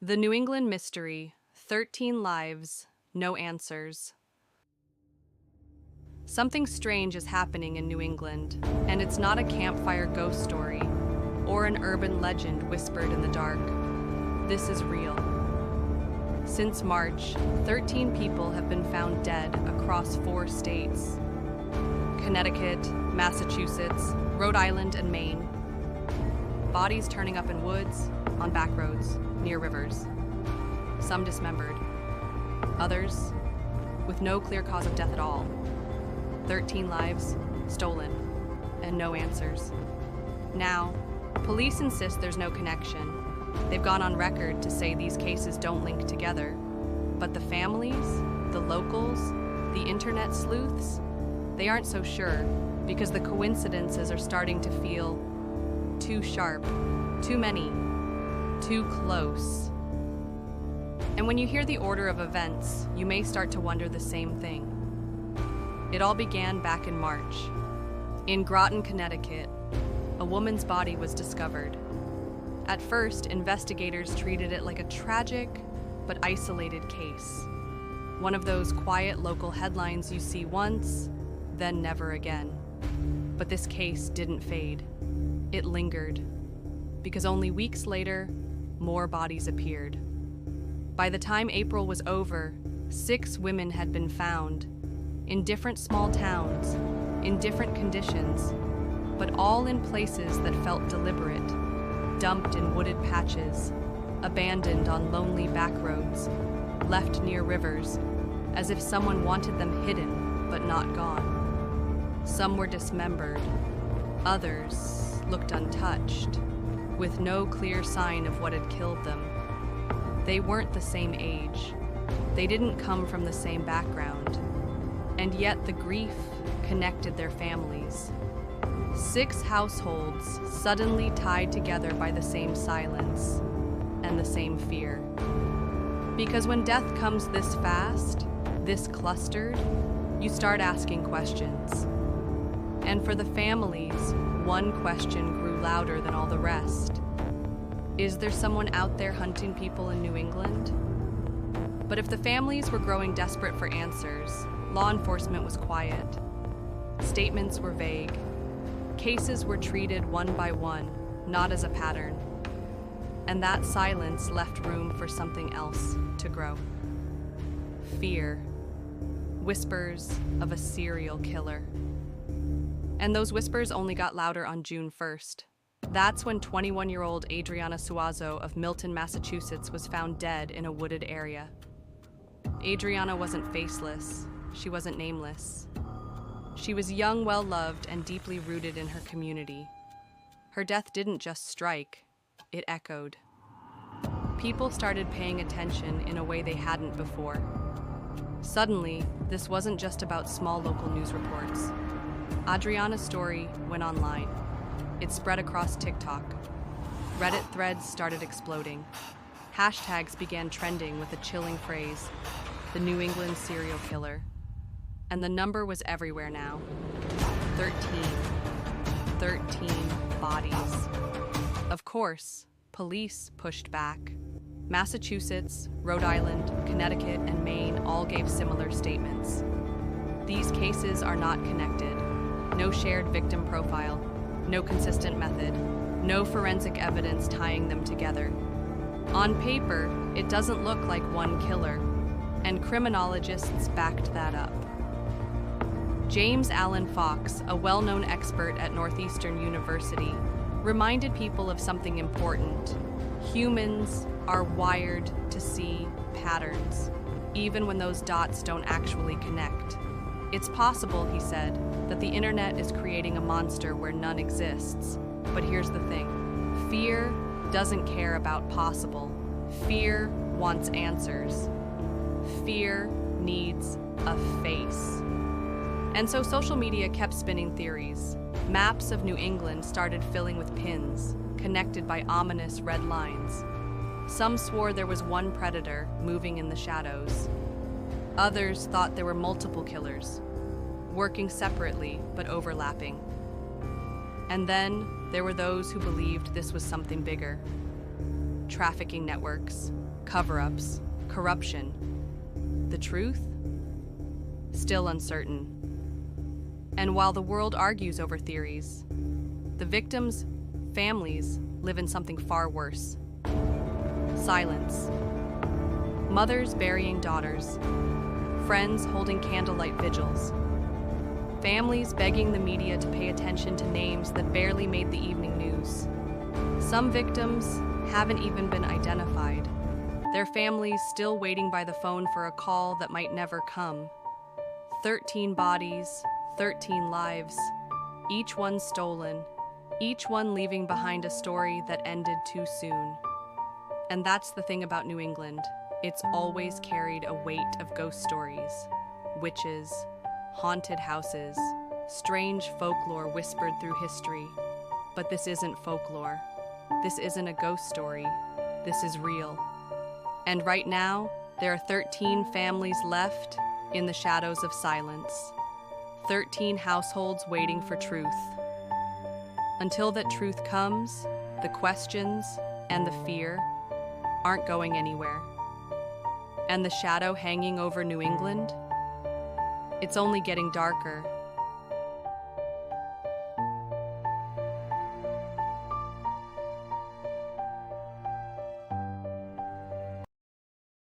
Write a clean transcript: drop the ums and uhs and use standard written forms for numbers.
The New England Mystery, 13 Lives, No Answers. Something strange is happening in New England, and it's not a campfire ghost story or an urban legend whispered in the dark. This is real. Since March, 13 people have been found dead across 4 states: Connecticut, Massachusetts, Rhode Island, and Maine. Bodies turning up in woods, on backroads, near rivers. Some dismembered. Others with no clear cause of death at all. 13 lives stolen, and no answers. Now, police insist there's no connection. They've gone on record to say these cases don't link together. But the families, the locals, the internet sleuths, they aren't so sure, because the coincidences are starting to feel too sharp, too many, too close. And when you hear the order of events, you may start to wonder the same thing. It all began back in March. In Groton, Connecticut, a woman's body was discovered. At first, investigators treated it like a tragic but isolated case. One of those quiet local headlines you see once, then never again. But this case didn't fade. It lingered, because only weeks later, more bodies appeared. By the time April was over, 6 women had been found, in different small towns, in different conditions, but all in places that felt deliberate, dumped in wooded patches, abandoned on lonely backroads, left near rivers, as if someone wanted them hidden, but not gone. Some were dismembered, others looked untouched, with no clear sign of what had killed them. They weren't the same age. They didn't come from the same background. And yet the grief connected their families. 6 households suddenly tied together by the same silence and the same fear. Because when death comes this fast, this clustered, you start asking questions. And for the families, one question grew louder than all the rest. Is there someone out there hunting people in New England? But if the families were growing desperate for answers, law enforcement was quiet. Statements were vague. Cases were treated one by one, not as a pattern. And that silence left room for something else to grow. Fear. Whispers of a serial killer. And those whispers only got louder on June 1st. That's when 21-year-old Adriana Suazo of Milton, Massachusetts was found dead in a wooded area. Adriana wasn't faceless. She wasn't nameless. She was young, well-loved, and deeply rooted in her community. Her death didn't just strike, it echoed. People started paying attention in a way they hadn't before. Suddenly, this wasn't just about small local news reports. Adriana's story went online. It spread across TikTok. Reddit threads started exploding. Hashtags began trending with a chilling phrase, "The New England serial killer." And the number was everywhere now. 13 bodies. Of course, police pushed back. Massachusetts, Rhode Island, Connecticut, and Maine all gave similar statements. These cases are not connected. No shared victim profile, no consistent method, no forensic evidence tying them together. On paper, it doesn't look like one killer, and criminologists backed that up. James Allen Fox, a well-known expert at Northeastern University, reminded people of something important. Humans are wired to see patterns, even when those dots don't actually connect. It's possible, he said, that the internet is creating a monster where none exists. But here's the thing. Fear doesn't care about possible. Fear wants answers. Fear needs a face. And so social media kept spinning theories. Maps of New England started filling with pins, connected by ominous red lines. Some swore there was one predator moving in the shadows. Others thought there were multiple killers, working separately but overlapping. And then there were those who believed this was something bigger. Trafficking networks, cover-ups, corruption. The truth? Still uncertain. And while the world argues over theories, the victims' families live in something far worse. Silence. Mothers burying daughters. Friends holding candlelight vigils. Families begging the media to pay attention to names that barely made the evening news. Some victims haven't even been identified. Their families still waiting by the phone for a call that might never come. 13 bodies, 13 lives, each one stolen, each one leaving behind a story that ended too soon. And that's the thing about New England. It's always carried a weight of ghost stories, witches, haunted houses, strange folklore whispered through history. But this isn't folklore. This isn't a ghost story. This is real. And right now, there are 13 families left in the shadows of silence. 13 households waiting for truth. Until that truth comes, the questions and the fear aren't going anywhere. And the shadow hanging over New England? It's only getting darker.